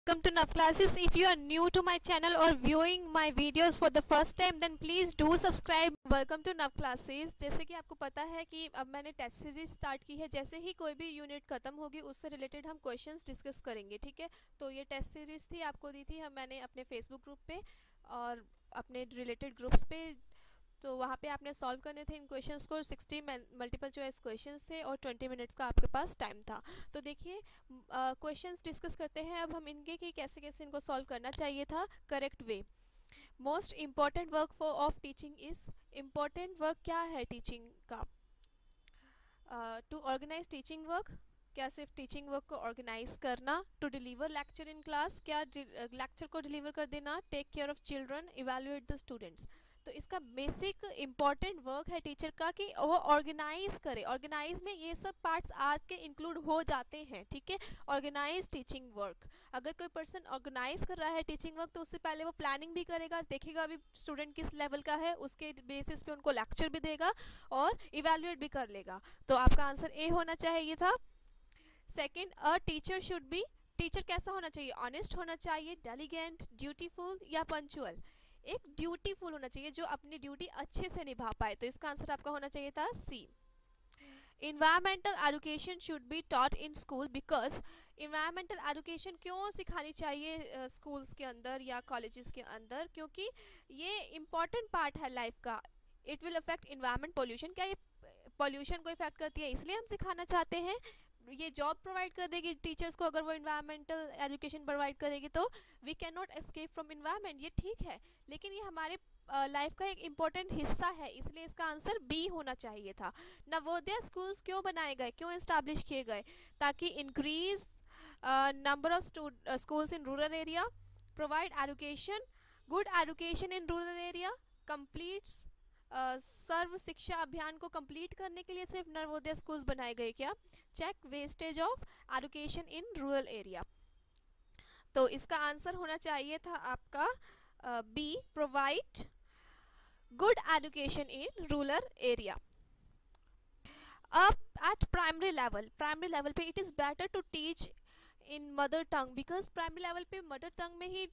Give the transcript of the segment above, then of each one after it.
welcome to Nav Classes. If you are new to my channel or viewing my videos for the first time, then please do subscribe. Welcome to Nav Classes. जैसे कि आपको पता है कि अब मैंने test series start की है। जैसे ही कोई भी यूनिट खत्म होगी उससे रिलेटेड हम क्वेश्चंस डिस्कस करेंगे, ठीक है। तो ये टेस्ट सीरीज थी, आपको दी थी मैंने अपने फेसबुक ग्रुप पे और अपने रिलेटेड ग्रुप्स पे। तो वहाँ पे आपने सॉल्व करने थे इन क्वेश्चंस को। 60 मल्टीपल चॉइस क्वेश्चंस थे और 20 मिनट्स का आपके पास टाइम था। तो देखिए क्वेश्चंस डिस्कस करते हैं अब हम इनके कि कैसे कैसे इनको सॉल्व करना चाहिए था correct way. Most important work for of teaching is, important work क्या है टीचिंग का? टू ऑर्गेनाइज टीचिंग वर्क, क्या सिर्फ टीचिंग वर्क को ऑर्गेनाइज करना? To deliver lecture in class, क्या लेक्चर को डिलीवर कर देना? Take care of children, evaluate the students. तो इसका बेसिक इम्पॉर्टेंट वर्क है टीचर का कि वो ऑर्गेनाइज करे। ऑर्गेनाइज में ये सब पार्ट्स आज के इंक्लूड हो जाते हैं, ठीक है। ऑर्गेनाइज टीचिंग वर्क, अगर कोई पर्सन ऑर्गेनाइज कर रहा है टीचिंग वर्क तो उससे पहले वो प्लानिंग भी करेगा, देखेगा अभी स्टूडेंट किस लेवल का है, उसके बेसिस पे उनको लेक्चर भी देगा और इवेल्युएट भी कर लेगा। तो आपका आंसर ए होना चाहिए था। Second, a teacher should be, teacher कैसा होना चाहिए? ऑनेस्ट होना चाहिए, डेलिगेंट, ड्यूटीफुल या पंक्चुअल? एक ड्यूटीफुल होना चाहिए जो अपनी ड्यूटी अच्छे से निभा पाए। तो इसका आंसर आपका होना चाहिए था C. Environmental education should be taught in school because, environmental education क्यों सिखानी चाहिए स्कूल्स के अंदर या कॉलेजेस के अंदर? क्योंकि ये इम्पॉर्टेंट पार्ट है लाइफ का। It will affect environment pollution, क्या ये पोल्यूशन को इफेक्ट करती है, इसलिए हम सिखाना चाहते हैं। ये जॉब प्रोवाइड कर देगी टीचर्स को अगर वो इन्वायरमेंटल एजुकेशन प्रोवाइड करेगी। तो we can not escape from environment, ये ठीक है, लेकिन ये हमारे लाइफ का एक इम्पॉर्टेंट हिस्सा है, इसलिए इसका आंसर बी होना चाहिए था। नवोदय स्कूल्स क्यों बनाए गए, क्यों इस्टेब्लिश किए गए? ताकि increase number of schools in rural area, provide education, good education in rural area, completes Sarva Shiksha Abhiyan को कंप्लीट करने के लिए सिर्फ नवोदय स्कूल्स बनाए गए क्या? Check wastage of education in rural area. तो इसका आंसर होना चाहिए था आपका B, provide good education in rural area. अब एट प्राइमरी लेवल पे it is better to teach in mother tongue because primary level पे मदर टंग में ही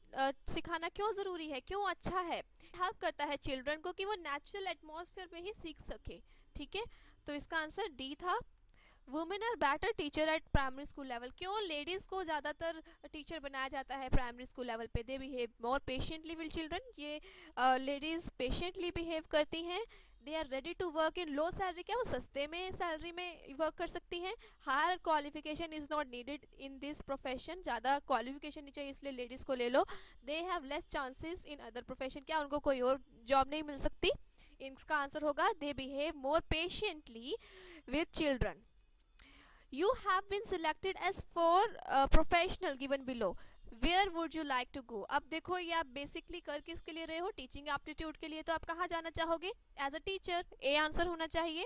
सिखाना क्यों ज़रूरी है, क्यों अच्छा है? हेल्प करता है चिल्ड्रन को कि वो नेचुरल एटमॉस्फेयर में ही सीख सके, ठीक है। तो इसका आंसर डी था। Women are better teacher at primary school level, क्यों लेडीज़ को ज़्यादातर टीचर बनाया जाता है प्राइमरी स्कूल लेवल पे? They behave more patiently with children, ये लेडीज़ पेशेंटली बिहेव करती हैं। They are ready to work in low salary, क्या वो सस्ते में सैलरी में वर्क कर सकती हैं? Higher qualification is not needed in this profession, ज़्यादा क्वालिफिकेशन नहीं चाहिए इसलिए लेडीज़ को ले लो। They have less chances in other profession, क्या उनको कोई और जॉब नहीं मिल सकती? इसका आंसर होगा दे behave more patiently with children. You have been selected as four professional given below. Where would you like to go? अब देखो ये आप बेसिकली कर किसके लिए रहे हो? टीचिंग एप्टीट्यूड के लिए। तो आप कहाँ जाना चाहोगे as a teacher? A answer होना चाहिए।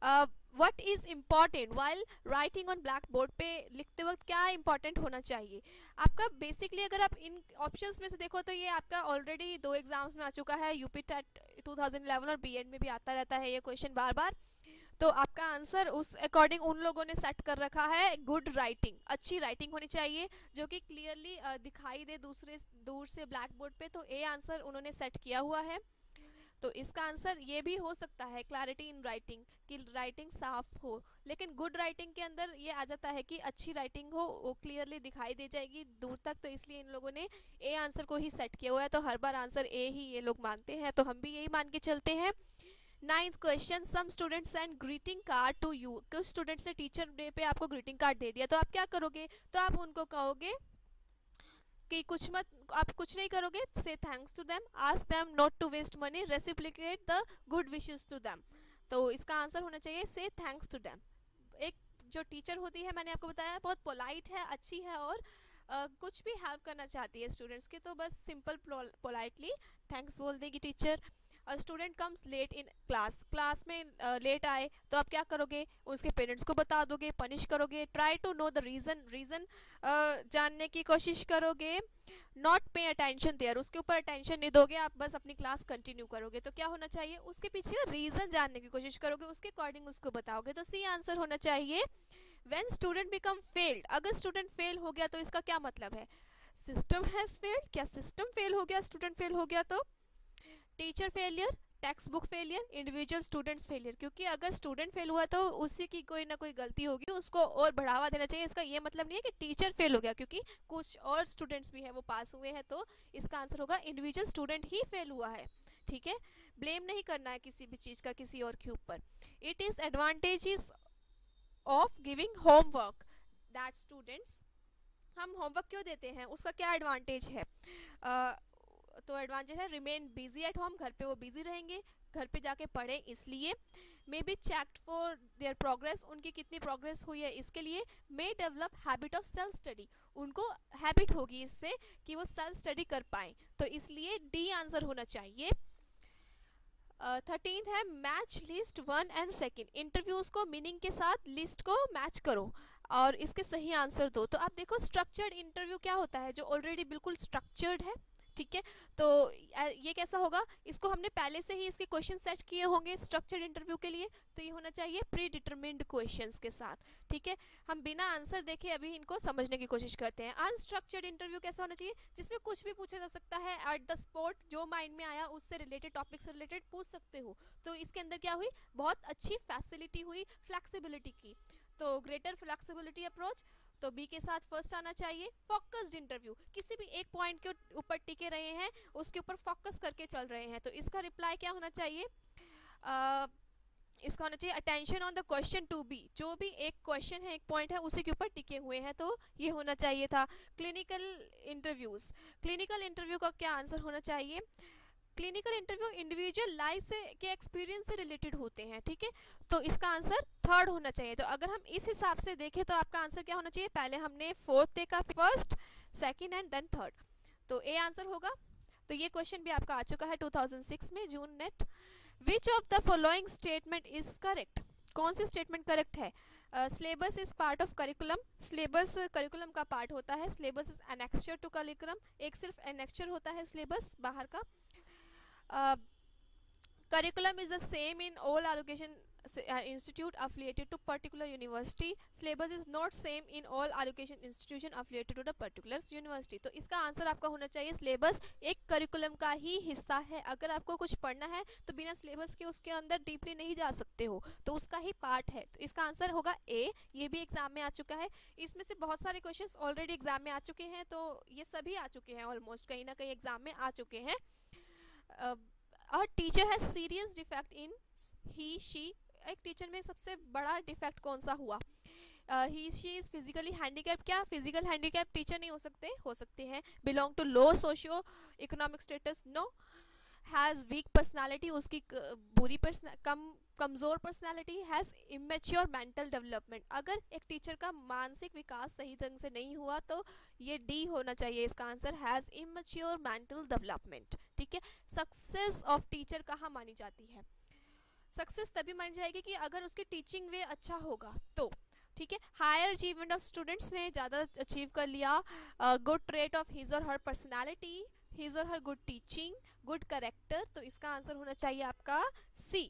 What is important while writing on black board, पे लिखते वक्त क्या इंपॉर्टेंट होना चाहिए आपका? बेसिकली अगर आप इन ऑप्शंस में से देखो तो ये आपका ऑलरेडी 2 एग्जाम्स में आ चुका है, यूपी टेट 2011 और बीएड में भी आता रहता है ये क्वेश्चन बार बार। तो आपका आंसर उस अकॉर्डिंग उन लोगों ने सेट कर रखा है गुड राइटिंग, अच्छी राइटिंग होनी चाहिए जो कि क्लियरली दिखाई दे दूर से ब्लैक बोर्ड पे। तो ए आंसर उन्होंने सेट किया हुआ है। तो इसका आंसर ये भी हो सकता है क्लैरिटी इन राइटिंग, कि राइटिंग साफ हो, लेकिन गुड राइटिंग के अंदर ये आ जाता है कि अच्छी राइटिंग हो, वो क्लियरली दिखाई दे जाएगी दूर तक। तो इसलिए इन लोगों ने ए आंसर को ही सेट किया हुआ है। तो हर बार आंसर ए ही ये लोग मानते हैं, तो हम भी यही मान के चलते हैं। 9th question, some students send greeting card to you, कुछ स्टूडेंट्स ने टीचर डे पे आपको ग्रीटिंग कार्ड दे दिया, तो आप क्या करोगे? तो आप उनको कहोगे कि आप कुछ नहीं करोगे, say thanks to them, ask them not to waste money, reciprocate the good wishes to them. तो इसका आंसर होना चाहिए से थैंक्स टू देम। एक जो टीचर होती है मैंने आपको बताया बहुत पोलाइट है, अच्छी है और कुछ भी हेल्प करना चाहती है स्टूडेंट्स के, तो बस सिंपल पोलाइटली थैंक्स बोल देगी teacher. Student comes late in class में लेट आए तो आप क्या करोगे? उसके पेरेंट्स को बता दोगे, पनिश करोगे। Try to know the reason जानने की कोशिश करोगे। नॉट पे अटेंशन देयर, उसके ऊपर अटेंशन नहीं दोगे, आप बस अपनी क्लास कंटिन्यू करोगे। तो क्या होना चाहिए? उसके पीछे का रीज़न जानने की कोशिश करोगे, उसके अकॉर्डिंग उसको बताओगे। तो सी आंसर होना चाहिए। व्हेन स्टूडेंट बिकम फेल्ड, अगर स्टूडेंट फेल हो गया तो इसका क्या मतलब है? सिस्टम हैज फेल्ड, क्या सिस्टम फेल हो गया, स्टूडेंट फेल हो गया? तो teacher failure, text book failure, individual students failure. क्योंकि अगर स्टूडेंट फेल हुआ तो उसी की कोई ना कोई गलती होगी, उसको और बढ़ावा देना चाहिए। इसका ये मतलब नहीं है कि टीचर फेल हो गया क्योंकि कुछ और स्टूडेंट्स भी हैं वो पास हुए हैं। तो इसका आंसर होगा इंडिविजुअल स्टूडेंट ही फेल हुआ है। ठीक है, ब्लेम नहीं करना है किसी भी चीज़ का किसी और के ऊपर। It is advantages of giving homework that students, हम होमवर्क क्यों देते हैं, उसका क्या एडवांटेज है? तो एडवांटेज है रिमेन बिजी एट होम, घर पे वो बिजी रहेंगे, घर पे जाके पढ़े इसलिए। May be checked for their progress, उनकी कितनी प्रोग्रेस हुई है इसके लिए। May develop habit of self study, उनको हैबिट होगी इससे कि वो सेल्फ स्टडी कर पाएँ, तो इसलिए डी आंसर होना चाहिए। 13 है मैच लिस्ट 1 और 2, इंटरव्यूज़ को मीनिंग के साथ लिस्ट को मैच करो और इसके सही आंसर दो। तो आप देखो स्ट्रक्चर्ड इंटरव्यू क्या होता है, जो ऑलरेडी बिल्कुल स्ट्रक्चर्ड है। ठीक है, तो ये कैसा होगा, इसको हमने पहले से ही इसके क्वेश्चन सेट किए होंगे स्ट्रक्चर्ड इंटरव्यू के लिए, तो ये होना चाहिए प्री डिटरमिन्ड क्वेश्चंस के साथ। ठीक है, हम बिना आंसर देखे अभी इनको समझने की कोशिश करते हैं। अनस्ट्रक्चर्ड इंटरव्यू कैसा होना चाहिए, जिसमें कुछ भी पूछा जा सकता है एट द स्पॉट, जो माइंड में आया उससे रिलेटेड, टॉपिक से रिलेटेड पूछ सकते हो। तो इसके अंदर क्या हुई, बहुत अच्छी फैसिलिटी हुई फ्लैक्सिबिलिटी की, तो ग्रेटर फ्लैक्सिबिलिटी अप्रोच, तो बी के साथ फर्स्ट आना चाहिए। फोकस्ड इंटरव्यू, किसी भी एक पॉइंट के ऊपर टिके रहे हैं, उसके ऊपर फोकस करके चल रहे हैं, तो इसका रिप्लाई क्या होना चाहिए, इसका होना चाहिए attention on the question to be, जो भी एक क्वेश्चन है एक पॉइंट है उसी के ऊपर टिके हुए हैं, तो ये होना चाहिए था। क्लिनिकल इंटरव्यूज, क्लिनिकल इंटरव्यू का क्या आंसर होना चाहिए, क्लिनिकल इंटरव्यू इंडिविजुअल लाइफ से के एक्सपीरियंस से रिलेटेड होते हैं। ठीक है, तो इसका आंसर थर्ड होना चाहिए। तो अगर हम इस हिसाब से देखें तो आपका आंसर क्या होना चाहिए, पहले हमने फोर्थ देखा, first, second and then third, तो ए आंसर होगा। तो ये क्वेश्चन भी आपका आ चुका है 2006 में June NET. Which of the following statement is correct, कौन सी स्टेटमेंट करेक्ट है? Syllabus is part of curriculum, syllabus curriculum का पार्ट होता है, syllabus is annexure to curriculum, एक सिर्फ एनेक्चर होता है सिलेबस बाहर का। Curriculum is the same in all education institute affiliated to particular university. Syllabus is not same in all education institution affiliated to the particular university. तो इसका answer आपका होना चाहिए सिलेबस एक करिकुलम का ही हिस्सा है। अगर आपको कुछ पढ़ना है तो बिना सिलेबस के उसके अंदर डीपली नहीं जा सकते हो, तो उसका ही पार्ट है। तो इसका आंसर होगा ए, ये भी एग्जाम में आ चुका है। इसमें से बहुत सारे क्वेश्चंस ऑलरेडी एग्जाम में आ चुके हैं, तो ये सभी आ चुके हैं ऑलमोस्ट, कहीं ना कहीं एग्जाम में आ चुके हैं। A teacher has serious defect in he she, एक टीचर में सबसे बड़ा डिफेक्ट कौन सा हुआ, he she is physically handicap, क्या फिजिकल हैंडीकैप टीचर नहीं हो सकते हैं। Belong to low socio economic status, no. Has weak personality, उसकी बुरी कमज़ोर personality. Has immature mental development, अगर एक टीचर का मानसिक विकास सही ढंग से नहीं हुआ तो ये डी होना चाहिए इसका answer, has immature mental development. ठीक है, सक्सेस ऑफ टीचर कहाँ मानी जाती है, सक्सेस तभी मानी जाएगी कि अगर उसकी टीचिंग वे अच्छा होगा तो। ठीक है, हायर अचीवमेंट ऑफ स्टूडेंट्स ने ज़्यादा अचीव कर लिया। गुड ट्रेट ऑफ हिज और हर पर्सनैलिटी, हिज और her good teaching, good character, तो इसका आंसर होना चाहिए आपका सी,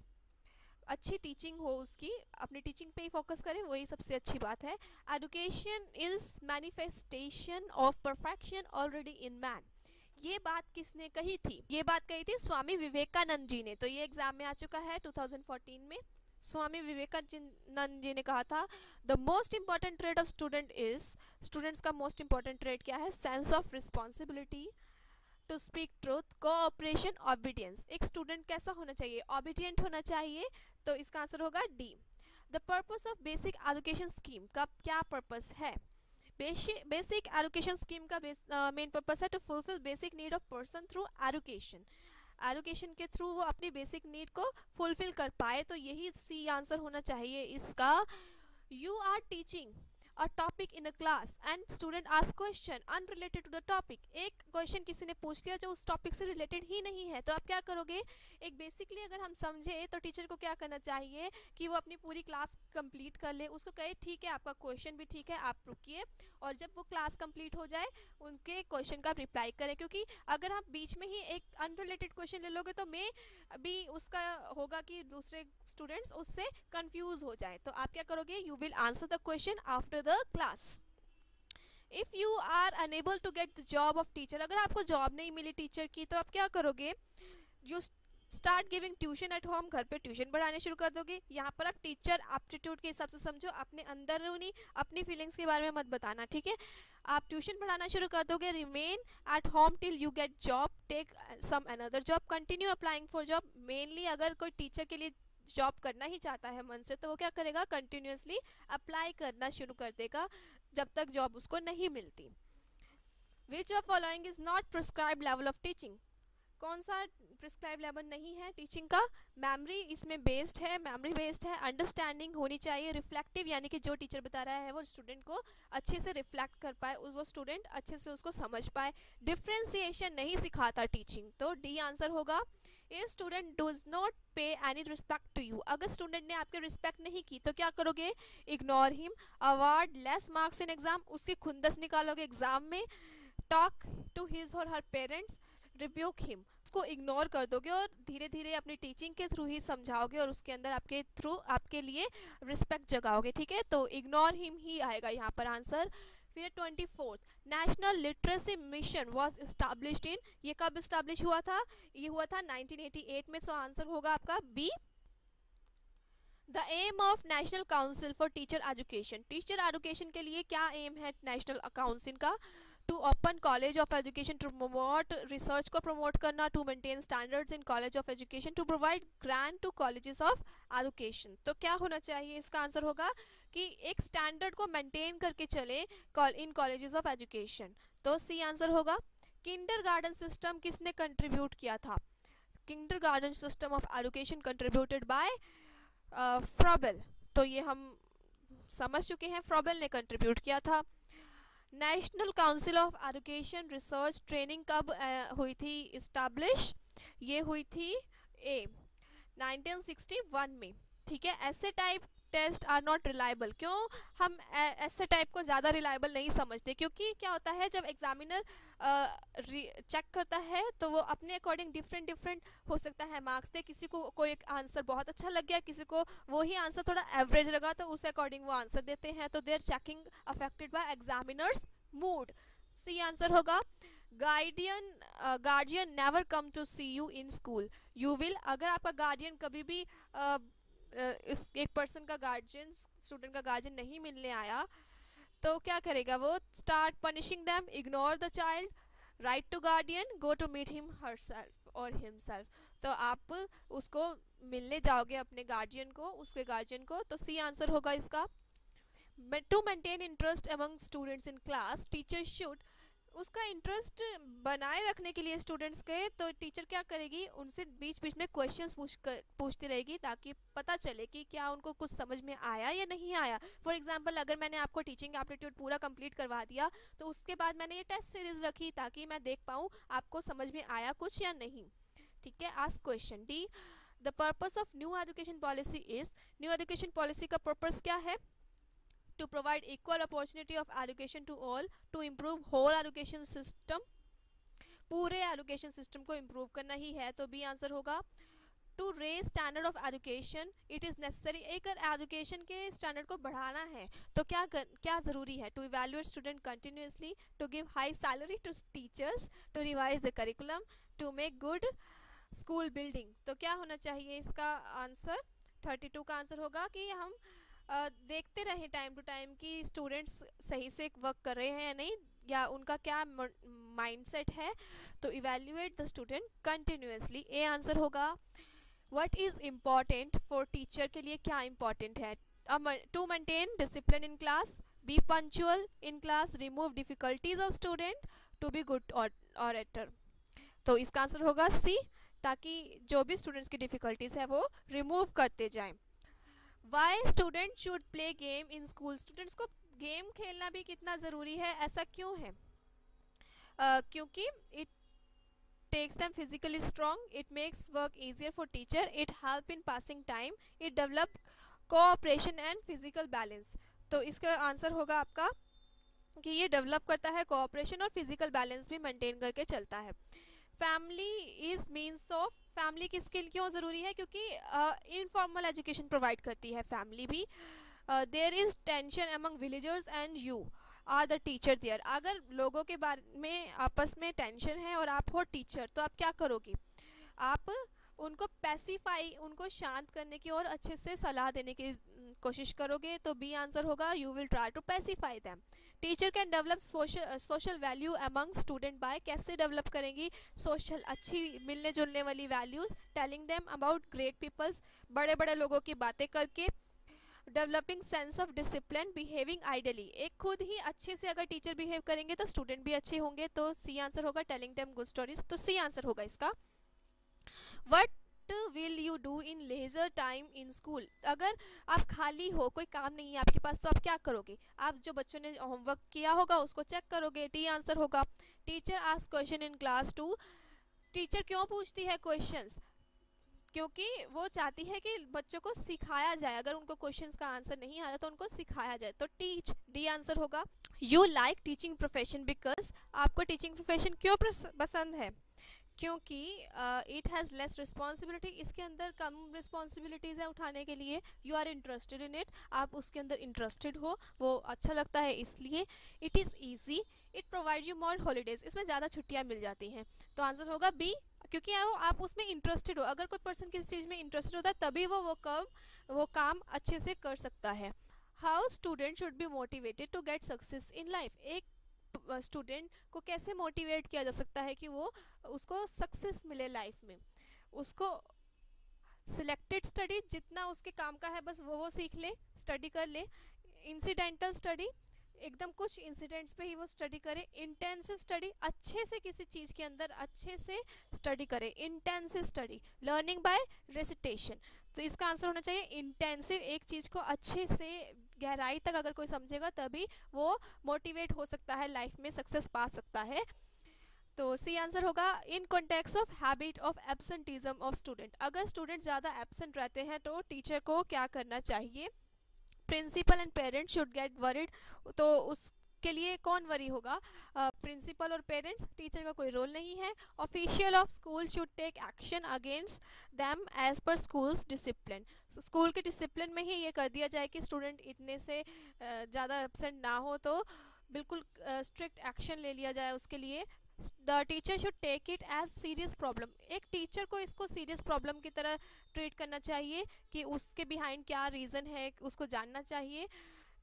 अच्छी टीचिंग हो उसकी, अपनी टीचिंग पे ही फोकस करें, वही सबसे अच्छी बात है। Education is manifestation of perfection already in man, ये बात किसने कही थी, ये बात कही थी स्वामी विवेकानंद जी ने। तो ये एग्जाम में आ चुका है 2014 में। स्वामी विवेकानंद जी ने कहा था the most important trait of student is, students का मोस्ट इंपॉर्टेंट ट्रेड क्या है, sense of responsibility, to speak truth, cooperation, obedience. एक स्टूडेंट कैसा होना चाहिए, ऑबिडियंट होना चाहिए, तो इसका आंसर होगा D. The purpose of basic education scheme का क्या पर्पस है, बेसिक एजुकेशन स्कीम का मेन पर्पस है to fulfil basic need of person through education, education के थ्रू वो अपनी बेसिक नीड को फुलफिल कर पाए, तो यही सी आंसर होना चाहिए इसका। You are teaching a topic in a class and student ask question unrelated to the topic, एक क्वेश्चन किसी ने पूछ लिया जो उस टॉपिक से रिलेटेड ही नहीं है, तो आप क्या करोगे, एक बेसिकली अगर हम समझे तो टीचर को क्या करना चाहिए कि वो अपनी पूरी क्लास कंप्लीट कर ले, उसको कहे ठीक है आपका क्वेश्चन भी ठीक है आप रुकिए, और जब वो क्लास कंप्लीट हो जाए उनके क्वेश्चन का रिप्लाई करें, क्योंकि अगर आप बीच में ही एक अनरिलेटेड क्वेश्चन ले लोगे तो मैं भी उसका होगा कि दूसरे स्टूडेंट्स उससे कंफ्यूज हो जाए, तो आप क्या करोगे, you will answer the question after the class. If you are unable to get the job of teacher, अगर आपको जॉब नहीं मिली टीचर की तो आप क्या करोगे? You start giving tuition at home, घर पे ट्यूशन पढ़ाने शुरू कर दोगे। यहाँ पर आप टीचर एप्टीट्यूड के हिसाब से समझो, अपने अंदरूनी अपनी फीलिंग्स के बारे में मत बताना, ठीक है? आप ट्यूशन पढ़ाना शुरू कर दोगे। Remain at home till you get job, take some another job, continue applying for job. Mainly अगर कोई टीचर के लिए जॉब करना ही चाहता है मन से, तो वो क्या करेगा? कंटिन्यूसली अप्लाई करना शुरू कर देगा जब तक जॉब उसको नहीं मिलती। Which of following is not prescribe level of teaching, कौन सा प्रिस्क्राइब लेवल नहीं है टीचिंग का? मेमोरी इसमें बेस्ड है, मेमोरी बेस्ड है। अंडरस्टैंडिंग होनी चाहिए, रिफ्लेक्टिव यानी कि जो टीचर बता रहा है वो स्टूडेंट को अच्छे से रिफ्लेक्ट कर पाए, वो स्टूडेंट अच्छे से उसको समझ पाए। डिफ्रेंसिएशन नहीं सिखाता टीचिंग, तो डी आंसर होगा। ए स्टूडेंट डज नॉट पे एनी रिस्पेक्ट टू यू, अगर स्टूडेंट ने आपके रिस्पेक्ट नहीं की तो क्या करोगे? Ignore him, award less marks in exam, उसकी खुंदस निकालोगे एग्जाम में। टॉक टू हिज और हर पेरेंट्स, रिब्यूक हिम, उसको इग्नोर कर दोगे और धीरे धीरे अपनी टीचिंग के थ्रू ही समझाओगे और उसके अंदर आपके थ्रू आपके लिए रिस्पेक्ट जगाओगे, ठीक है? तो इग्नोर हिम ही आएगा यहाँ पर आंसर। फिर 24th national literacy mission was established in, ये कब एस्टैब्लिश हुआ था? ये हुआ था 1988 में, सो आंसर होगा आपका B. The aim of national council for teacher education, teacher education के लिए क्या एम है नेशनल काउंसिल का? To open college of education, to promote research को प्रमोट करना, to maintain standards in college of education, to provide grant to colleges of education. तो क्या होना चाहिए? इसका आंसर होगा कि एक स्टैंडर्ड को मेंटेन करके चले इन कॉलेजेस ऑफ एजुकेशन, तो सी आंसर होगा। किंडरगार्टन सिस्टम किसने कंट्रीब्यूट किया था? Kindergarten system of education contributed bye Froebel, तो ये हम समझ चुके हैं, फ्रॉबेल ने कंट्रीब्यूट किया था। National council of education research training कब हुई थी इस्टेब्लिश? ये हुई थी ए 1961 में, ठीक है? ऐसे type test are not reliable, क्यों हम ऐसे टाइप को ज़्यादा रिलायबल नहीं समझते? क्योंकि क्या होता है जब एग्जामिनर चेक करता है तो वो अपने अकॉर्डिंग डिफरेंट हो सकता है मार्क्स दे, किसी को कोई एक आंसर बहुत अच्छा लग गया, किसी को वही आंसर थोड़ा एवरेज लगा, तो उस अकॉर्डिंग वो आंसर देते हैं, तो their checking affected by examiners mood. C answer होगा। Guardian never come to see you in school, you will, अगर आपका गार्डियन कभी भी इस एक पर्सन का गार्जियन, स्टूडेंट का गार्जियन नहीं मिलने आया तो क्या करेगा वो? Start punishing them, ignore the child, write to guardian, go to meet him herself और हिमसेल्फ, तो आप उसको मिलने जाओगे अपने गार्जियन को, उसके गार्जियन को, तो सी आंसर होगा इसका। To maintain interest among students in class, teacher should, उसका इंटरेस्ट बनाए रखने के लिए स्टूडेंट्स के, तो टीचर क्या करेगी? उनसे बीच बीच में क्वेश्चंस पूछती रहेगी ताकि पता चले कि क्या उनको कुछ समझ में आया या नहीं आया। फॉर एग्जांपल अगर मैंने आपको टीचिंग एप्टीट्यूड पूरा कंप्लीट करवा दिया तो उसके बाद मैंने ये टेस्ट सीरीज रखी ताकि मैं देख पाऊँ आपको समझ में आया कुछ या नहीं, ठीक है? Ask question. D the purpose of new education policy is, new education policy का पर्पस क्या है? To provide equal opportunity of education to all, to improve whole education system, पूरे एजुकेशन सिस्टम को इम्प्रूव करना ही है, तो बी आंसर होगा। To raise standard of education it is necessary, एक एजुकेशन के स्टैंडर्ड को बढ़ाना है तो क्या ज़रूरी है? To evaluate student continuously, to give high salary to teachers, to revise the curriculum, to make good school building, तो क्या होना चाहिए इसका आंसर? 32 का आंसर होगा कि हम देखते रहें टाइम टू टाइम कि स्टूडेंट्स सही से वर्क कर रहे हैं या नहीं, या उनका क्या माइंडसेट है, तो evaluate the student continuously, A answer होगा। What is important for teacher के लिए क्या इम्पॉर्टेंट है? To maintain discipline in class, be punctual in class, remove difficulties of student, to be good orator, तो इसका आंसर होगा सी, ताकि जो भी स्टूडेंट्स की डिफिकल्टीज है वो रिमूव करते जाएं। Why student should play game in school, students को गेम खेलना भी कितना ज़रूरी है, ऐसा क्यों है? क्योंकि it takes them physically strong, it makes work easier for teacher, it help in passing time, it develop cooperation and physical balance, तो इसका आंसर होगा आपका कि ये डेवलप करता है कोऑपरेशन और फिजिकल बैलेंस भी मेंटेन करके चलता है। Family is means of, family किसके लिए क्यों ज़रूरी है? क्योंकि इनफॉर्मल एजुकेशन प्रोवाइड करती है फैमिली भी। There is tension among villagers and you, are the teacher there. अगर लोगों के बारे में आपस में टेंशन है और आप हो टीचर, तो आप क्या करोगे? आप उनको पैसिफाई, उनको शांत करने की और अच्छे से सलाह देने की कोशिश करोगे। तो बी आंसर होगा you will try to pacify them. Teacher can develop social value among student by, कैसे डेवलप करेंगी सोशल, अच्छी मिलने जुलने वाली values, telling them about great peoples, बड़े बड़े लोगों की बातें करके, developing sense of discipline, behaving ideally. एक खुद ही अच्छे से अगर टीचर बिहेव करेंगे तो स्टूडेंट भी अच्छे होंगे। तो सी आंसर होगा टेलिंग देम गुड स्टोरीज। तो सी आंसर होगा इसका। What will you do in leisure time in school. अगर आप खाली हो, कोई काम नहीं है आपके पास, तो आप क्या करोगे? आप जो बच्चों ने होमवर्क किया होगा उसको चेक करोगे। डी आंसर होगा। Teacher ask question in class to. Teacher क्यों पूछती है क्वेश्चंस? क्योंकि वो चाहती है कि बच्चों को सिखाया जाए। अगर उनको क्वेश्चंस का आंसर नहीं आ रहा तो उनको सिखाया जाए। तो टीच, डी आंसर होगा। You like teaching profession because, आपको टीचिंग प्रोफेशन क्यों पसंद है? क्योंकि इट हैज़ लेस रिस्पॉन्सिबिलिटी, इसके अंदर कम रिस्पॉन्सिबिलिटीज़ है उठाने के लिए। You are interested in it, आप उसके अंदर इंटरेस्टेड हो, वो अच्छा लगता है इसलिए। It is easy, it provide you more holidays, इसमें ज़्यादा छुट्टियाँ मिल जाती हैं। तो आंसर होगा बी, क्योंकि आप उसमें इंटरेस्टेड हो। अगर कोई पर्सन किसी चीज़ में इंटरेस्टेड होता है तभी वो काम अच्छे से कर सकता है। How student should be motivated to get success in life. एक स्टूडेंट को कैसे मोटिवेट किया जा सकता है कि वो उसको सक्सेस मिले लाइफ में? उसको सिलेक्टेड स्टडी, जितना उसके काम का है बस वो सीख ले, स्टडी कर ले। इंसिडेंटल स्टडी, एकदम कुछ इंसिडेंट्स पे ही वो स्टडी करे। इंटेंसिव स्टडी, अच्छे से किसी चीज़ के अंदर अच्छे से स्टडी करे। Intensive study, learning by recitation. तो इसका आंसर होना चाहिए इंटेंसिव। एक चीज़ को अच्छे से गहराई तक अगर कोई समझेगा तभी वो मोटिवेट हो सकता है, लाइफ में सक्सेस पा सकता है। तो सी आंसर होगा। In context of habit of absenteeism of student, अगर स्टूडेंट ज़्यादा एब्सेंट रहते हैं तो टीचर को क्या करना चाहिए? Principal and parents should get worried. तो उसके लिए कौन वरी होगा? प्रिंसिपल और पेरेंट्स, टीचर का कोई रोल नहीं है। Official of school should take action against them as per schools discipline. School के डिसिप्लिन में ही ये कर दिया जाए कि स्टूडेंट इतने से ज़्यादा एब्सेंट ना हो, तो बिल्कुल स्ट्रिक्ट एक्शन ले लिया जाए उसके लिए। The teacher should take it as serious problem, एक टीचर को इसको सीरियस प्रॉब्लम की तरह ट्रीट करना चाहिए कि उसके बिहाइंड क्या रीज़न है, उसको जानना चाहिए।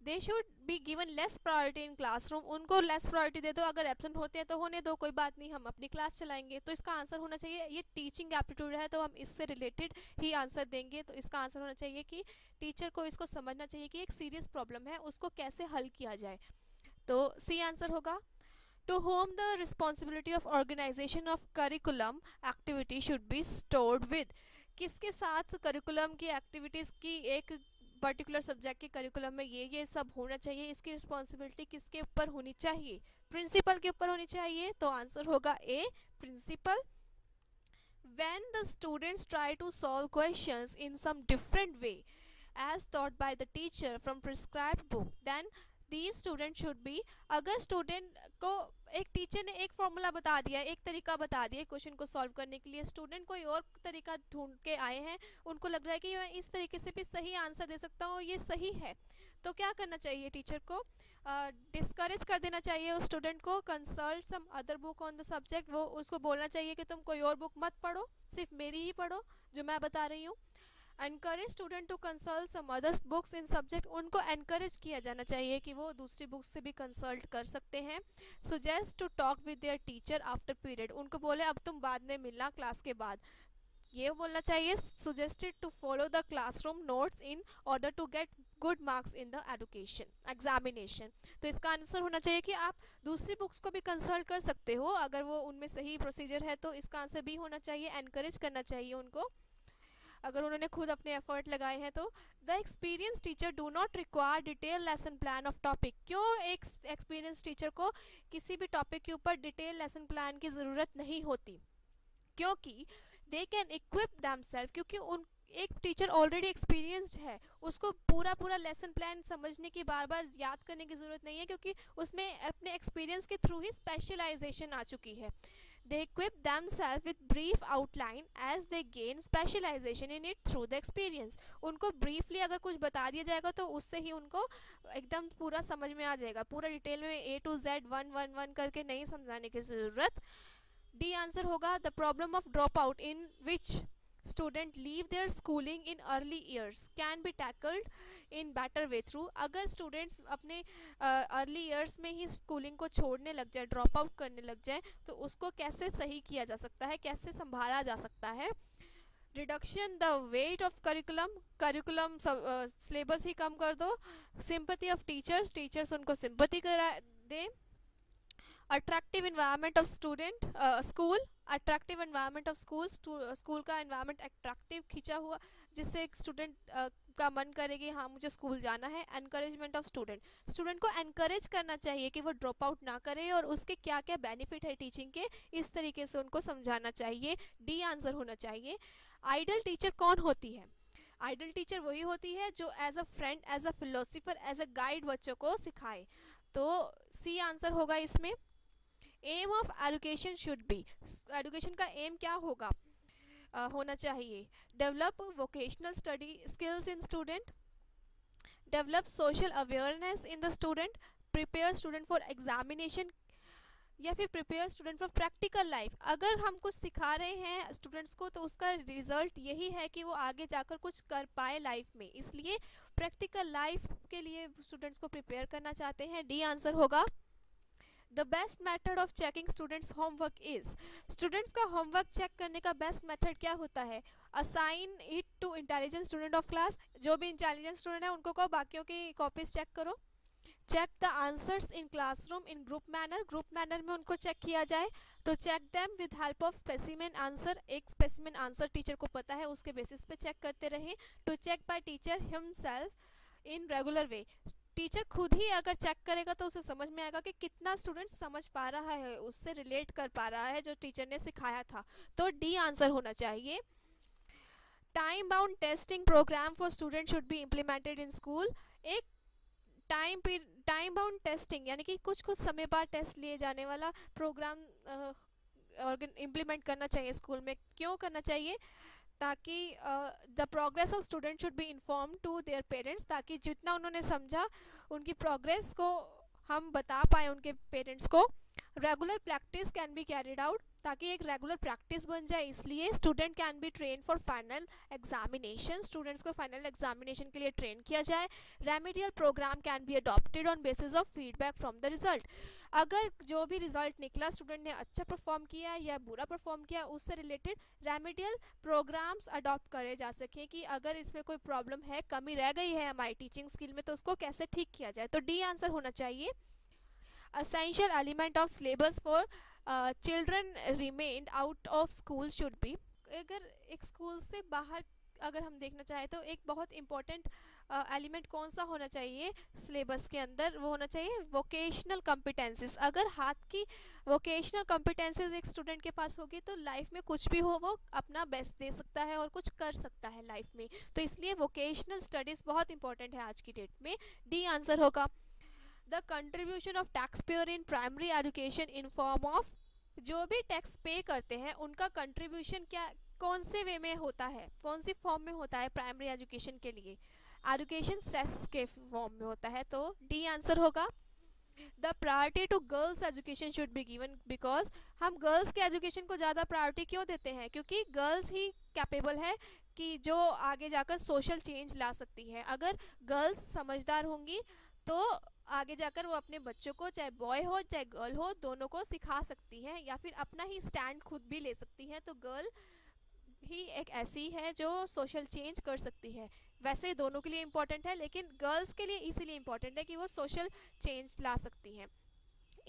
They should be given less priority in classroom, उनको लेस प्रायोरिटी दे दो। अगर एब्सेंट होते हैं तो होने दो, कोई बात नहीं, हम अपनी क्लास चलाएंगे। तो इसका आंसर होना चाहिए, ये टीचिंग एप्टीट्यूड है तो हम इससे रिलेटेड ही आंसर देंगे। तो इसका आंसर होना चाहिए कि टीचर को इसको समझना चाहिए कि एक सीरियस प्रॉब्लम है, उसको कैसे हल किया जाए। तो सी आंसर होगा। To whom the responsibility of organization of curriculum activity should be stored with, किसके साथ करिकुलम की एक्टिविटीज़ की, एक पर्टिकुलर सब्जेक्ट के करिकुलम में ये सब होना चाहिए, इसकी रिस्पॉन्सिबिलिटी किसके ऊपर होनी चाहिए? प्रिंसिपल के ऊपर होनी चाहिए। तो आंसर होगा ए, principal. When the students try to solve questions in some different way as taught by the teacher from prescribed book, then these students should be, अगर स्टूडेंट को एक टीचर ने एक फॉर्मूला बता दिया, एक तरीका बता दिया क्वेश्चन को सॉल्व करने के लिए, स्टूडेंट कोई और तरीका ढूंढ के आए हैं, उनको लग रहा है कि मैं इस तरीके से भी सही आंसर दे सकता हूँ, ये सही है, तो क्या करना चाहिए? टीचर को डिस्करेज कर देना चाहिए उस स्टूडेंट को। Consult some other book on the subject, वो उसको बोलना चाहिए कि तुम कोई और बुक मत पढ़ो, सिर्फ मेरी ही पढ़ो जो मैं बता रही हूँ। Encourage student to consult some others books in subject, उनको एनकरेज किया जाना चाहिए कि वो दूसरी बुक्स से भी कंसल्ट कर सकते हैं। Suggest to talk with their teacher after period, उनको बोले अब तुम बाद में मिलना क्लास के बाद, ये बोलना चाहिए। Suggested to follow the classroom notes in order to get good marks in the education examination, तो इसका आंसर होना चाहिए कि आप दूसरी बुक्स को भी कंसल्ट कर सकते हो अगर वो उनमें सही प्रोसीजर है। तो इसका आंसर भी होना चाहिए, एनकरेज करना चाहिए उनको अगर उन्होंने खुद अपने एफर्ट लगाए हैं तो। The experience teacher do not require detail lesson plan of topic, क्यों एक एक्सपीरियंस टीचर को किसी भी टॉपिक के ऊपर डिटेल लेसन प्लान की ज़रूरत नहीं होती? क्योंकि दे कैन इक्विप दैमसेल्फ, क्योंकि उन एक टीचर ऑलरेडी एक्सपीरियंस्ड है, उसको पूरा लेसन प्लान समझने की बार बार याद करने की ज़रूरत नहीं है, क्योंकि उसमें अपने एक्सपीरियंस के थ्रू ही स्पेशलाइजेशन आ चुकी है। They equip themselves with brief outline as they gain specialization in it through the experience. उनको briefly अगर कुछ बता दिया जाएगा तो उससे ही उनको एकदम पूरा समझ में आ जाएगा. पूरा डिटेल में A to Z 1 करके नहीं समझाने की ज़रूरत. डी आंसर होगा the problem of drop out in which student leave their schooling in early years can be tackled in better way through. अगर स्टूडेंट्स अपने अर्ली ईयर्स में ही स्कूलिंग को छोड़ने लग जाए, ड्रॉप आउट करने लग जाए, तो उसको कैसे सही किया जा सकता है, कैसे संभाला जा सकता है. Reduction the weight of curriculum syllabus ही कम कर दो. सिंपैथी ऑफ टीचर्स उनको सिंपैथी करा दे. Attractive environment of school attractive environment of school का इन्वायरमेंट अट्रैक्टिव खींचा हुआ, जिससे एक स्टूडेंट का मन करेगी हाँ मुझे स्कूल जाना है. एनकरेजमेंट ऑफ स्टूडेंट को एनकरेज करना चाहिए कि वो ड्रॉप आउट ना करे और उसके क्या क्या बेनिफिट है टीचिंग के, इस तरीके से उनको समझाना चाहिए. डी आंसर होना चाहिए. आइडल टीचर कौन होती है? आइडल टीचर वही होती है जो as a friend, as a philosopher, as a guide बच्चों को सिखाए. तो सी आंसर होगा इसमें. Aim of education should be, education का एम क्या होगा, होना चाहिए. Develop vocational study skills in student, develop social awareness in the student, prepare student for examination, या फिर prepare student for practical life. अगर हम कुछ सिखा रहे हैं स्टूडेंट्स को तो उसका रिजल्ट यही है कि वो आगे जाकर कुछ कर पाए लाइफ में, इसलिए प्रैक्टिकल लाइफ के लिए स्टूडेंट्स को प्रिपेयर करना चाहते हैं. डी आंसर होगा. The best method of checking students homework is, students का होमवर्क चेक करने का बेस्ट मेथड क्या होता है? Assign it to intelligent student of class, जो भी इंटेलिजेंट स्टूडेंट है उनको कहो बाकियों की कॉपीज चेक करो. Check the answers in classroom in group manner में उनको चेक किया जाए. To check them with help of specimen answer, एक स्पेसिमेन आंसर टीचर को पता है उसके बेसिस पे चेक करते रहें. To check by teacher himself in regular way, teacher खुद ही अगर चेक करेगा तो उसे समझ में आएगा कि कितना स्टूडेंट समझ पा रहा है, उससे रिलेट कर पा रहा है जो टीचर ने सिखाया था. तो डी आंसर होना चाहिए. Time bound testing program for student should be implemented in school. एक टाइम बाउंड टेस्टिंग यानी कि कुछ समय बाद टेस्ट लिए जाने वाला प्रोग्राम इम्प्लीमेंट करना चाहिए स्कूल में. क्यों करना चाहिए? ताकि the progress of student should be inform to their parents, ताकि जितना उन्होंने समझा उनकी प्रोग्रेस को हम बता पाए उनके पेरेंट्स को. Regular practice can be carried out, ताकि एक रेगुलर प्रैक्टिस बन जाए. इसलिए student can be train for final examination, students को फाइनल एग्जामिनेशन के लिए ट्रेन किया जाए. Remedial program can be adopted on basis of feedback from the result. अगर जो भी रिजल्ट निकला स्टूडेंट ने अच्छा परफॉर्म किया या बुरा परफॉर्म किया उससे रिलेटेड रेमेडियल प्रोग्राम्स अडॉप्ट करे जा सकें कि अगर इसमें कोई प्रॉब्लम है, कमी रह गई है हमारी टीचिंग स्किल में तो उसको कैसे ठीक किया जाए. तो डी आंसर होना चाहिए. Essential element of syllabus for children remained out of school should be, अगर एक स्कूल से बाहर अगर हम देखना चाहें तो एक बहुत इंपॉर्टेंट एलिमेंट कौन सा होना चाहिए सिलेबस के अंदर, वो होना चाहिए वोकेशनल कॉम्पिटेंसीज. अगर हाथ की वोकेशनल कॉम्पिटेंसीज एक स्टूडेंट के पास होगी तो लाइफ में कुछ भी हो वो अपना बेस्ट दे सकता है और कुछ कर सकता है लाइफ में. तो इसलिए वोकेशनल स्टडीज़ बहुत इंपॉर्टेंट है आज की डेट में. डी आंसर होगा. The contribution of tax payer in primary education in form of, जो भी टैक्स पे करते हैं उनका कंट्रीब्यूशन क्या कौन से वे में होता है, कौन सी फॉर्म में होता है प्राइमरी एजुकेशन के लिए? एजुकेशन सेस के फॉर्म में होता है. तो डी आंसर होगा. The priority to girls education should be given, because हम गर्ल्स के एजुकेशन को ज़्यादा प्रायोरिटी क्यों देते हैं? क्योंकि गर्ल्स ही कैपेबल है कि जो आगे जाकर सोशल चेंज ला सकती है. अगर गर्ल्स समझदार होंगी तो आगे जाकर वो अपने बच्चों को, चाहे बॉय हो चाहे गर्ल हो, दोनों को सिखा सकती हैं या फिर अपना ही स्टैंड खुद भी ले सकती हैं. तो गर्ल ही एक ऐसी है जो सोशल चेंज कर सकती है. वैसे दोनों के लिए इम्पॉर्टेंट है लेकिन गर्ल्स के लिए इसीलिए इम्पॉर्टेंट है कि वो सोशल चेंज ला सकती हैं.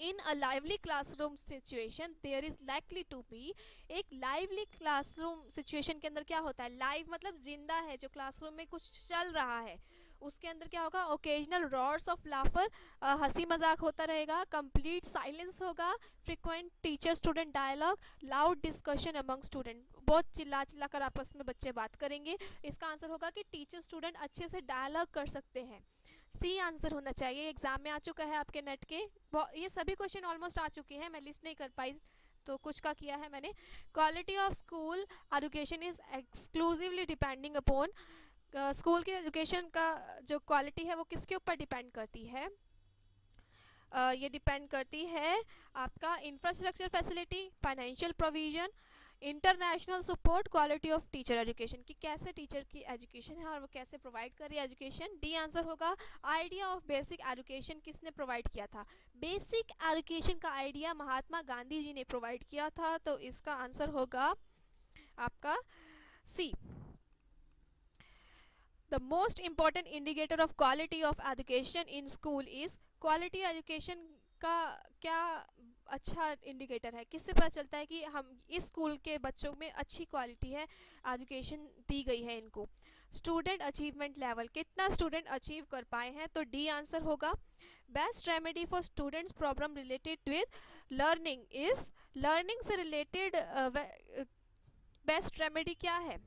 In a lively classroom situation there is likely to be, एक लाइवली क्लासरूम सिचुएशन के अंदर क्या होता है? लाइव मतलब जिंदा है, जो क्लासरूम में कुछ चल रहा है उसके अंदर क्या होगा? ओकेजनल रॉर्स ऑफ लाफर, हंसी मजाक होता रहेगा. कंप्लीट साइलेंस होगा. Frequent teacher student dialogue. Loud discussion among student, बहुत चिल्ला चिल्ला कर आपस में बच्चे बात करेंगे. इसका आंसर होगा कि टीचर स्टूडेंट अच्छे से डायलॉग कर सकते हैं. सी आंसर होना चाहिए. एग्जाम में आ चुका है आपके नेट के, ये सभी क्वेश्चन ऑलमोस्ट आ चुके हैं, मैं लिस्ट नहीं कर पाई तो कुछ का किया है मैंने। Quality of school education is exclusively depending upon, school के एजुकेशन का जो क्वालिटी है वो किसके ऊपर डिपेंड करती है, ये डिपेंड करती है आपका infrastructure facility, financial provision, international support, quality of teacher education, कि कैसे टीचर की एजुकेशन है और वो कैसे प्रोवाइड कर रही है एजुकेशन। डी आंसर होगा आइडिया ऑफ बेसिक एजुकेशन किसने प्रोवाइड किया था, बेसिक एजुकेशन का आइडिया महात्मा गांधी जी ने प्रोवाइड किया था, तो इसका आंसर होगा आपका C. The most important indicator of quality of education in school is, quality education का क्या अच्छा इंडिकेटर है, किससे पता चलता है कि हम इस स्कूल के बच्चों में अच्छी क्वालिटी है, एजुकेशन दी गई है इनको। स्टूडेंट अचीवमेंट लेवल, कितना स्टूडेंट अचीव कर पाए हैं, तो डी आंसर होगा। Best remedy for students problem related with learning is, learning से रिलेटेड बेस्ट रेमेडी क्या है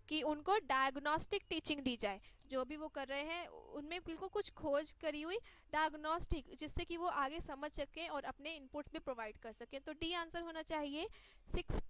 कि उनको डायग्नोस्टिक टीचिंग दी जाए, जो भी वो कर रहे हैं उनमें बिल्कुल कुछ खोज करी हुई डायग्नोस्टिक, जिससे कि वो आगे समझ सकें और अपने इनपुट्स भी प्रोवाइड कर सकें, तो डी आंसर होना चाहिए 6।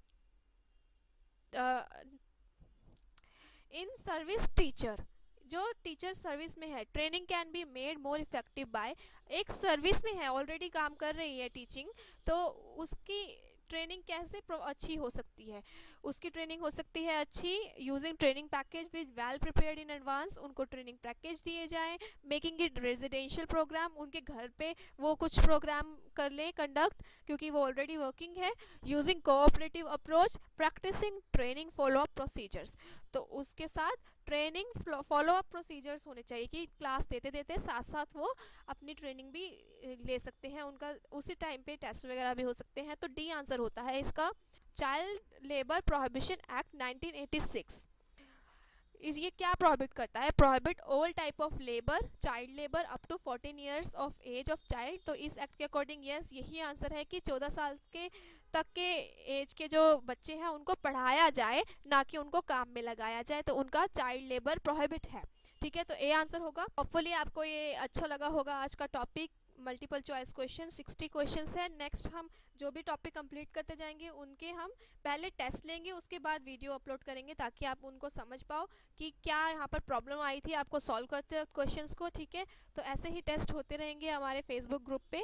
इन सर्विस टीचर, जो टीचर सर्विस में है, training can be made more effective by, एक सर्विस में है ऑलरेडी काम कर रही है टीचिंग, तो उसकी ट्रेनिंग कैसे अच्छी हो सकती है, उसकी ट्रेनिंग हो सकती है अच्छी using training package with well prepared in advance, उनको ट्रेनिंग पैकेज दिए जाएं, मेकिंग इट रेजिडेंशियल प्रोग्राम, उनके घर पे वो कुछ प्रोग्राम कर लें कंडक्ट क्योंकि वो ऑलरेडी वर्किंग है, using cooperative approach, practicing training follow up procedures, तो उसके साथ ट्रेनिंग फॉलो अप प्रोसीजर्स होने चाहिए कि क्लास देते देते साथ साथ वो अपनी ट्रेनिंग भी ले सकते हैं, उनका उसी टाइम पे टेस्ट वगैरह भी हो सकते हैं, तो डी आंसर होता है इसका। चाइल्ड लेबर प्रोहिबिशन एक्ट 1986, इस ये क्या प्रोहिबिट करता है, prohibit all type of labour, child labour up to 14 years of age of child, तो इस एक्ट के अकॉर्डिंग यस यही आंसर है कि 14 साल के तक के एज के जो बच्चे हैं उनको पढ़ाया जाए, ना कि उनको काम में लगाया जाए, तो उनका चाइल्ड लेबर प्रोहिबिट है, ठीक है, तो ए आंसर होगा। होपफुली आपको ये अच्छा लगा होगा आज का topic, multiple choice question 60 questions है। नेक्स्ट हम जो भी टॉपिक कंप्लीट करते जाएंगे उनके हम पहले टेस्ट लेंगे, उसके बाद वीडियो अपलोड करेंगे ताकि आप उनको समझ पाओ कि क्या यहाँ पर प्रॉब्लम आई थी आपको सॉल्व करते क्वेश्चंस को, ठीक है, तो ऐसे ही टेस्ट होते रहेंगे हमारे फेसबुक ग्रुप पे।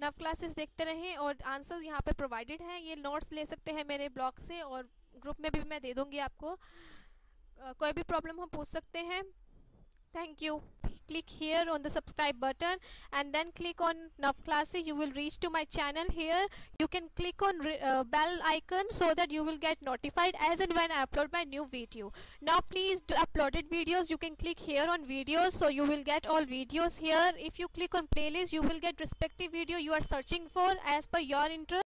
नव क्लासेस देखते रहें और आंसर्स यहाँ पे प्रोवाइडेड हैं, ये नोट्स ले सकते हैं मेरे ब्लॉग से और ग्रुप में भी मैं दे दूँगी आपको, कोई भी प्रॉब्लम हम पूछ सकते हैं। Thank you. Click here on the subscribe button and then click on Nav Classes. You will reach to my channel. Here you can click on bell icon so that you will get notified as and when I upload my new video. Now please do uploaded videos. You can click here on videos, so you will get all videos here. If you click on playlist, you will get respective video you are searching for as per your interest.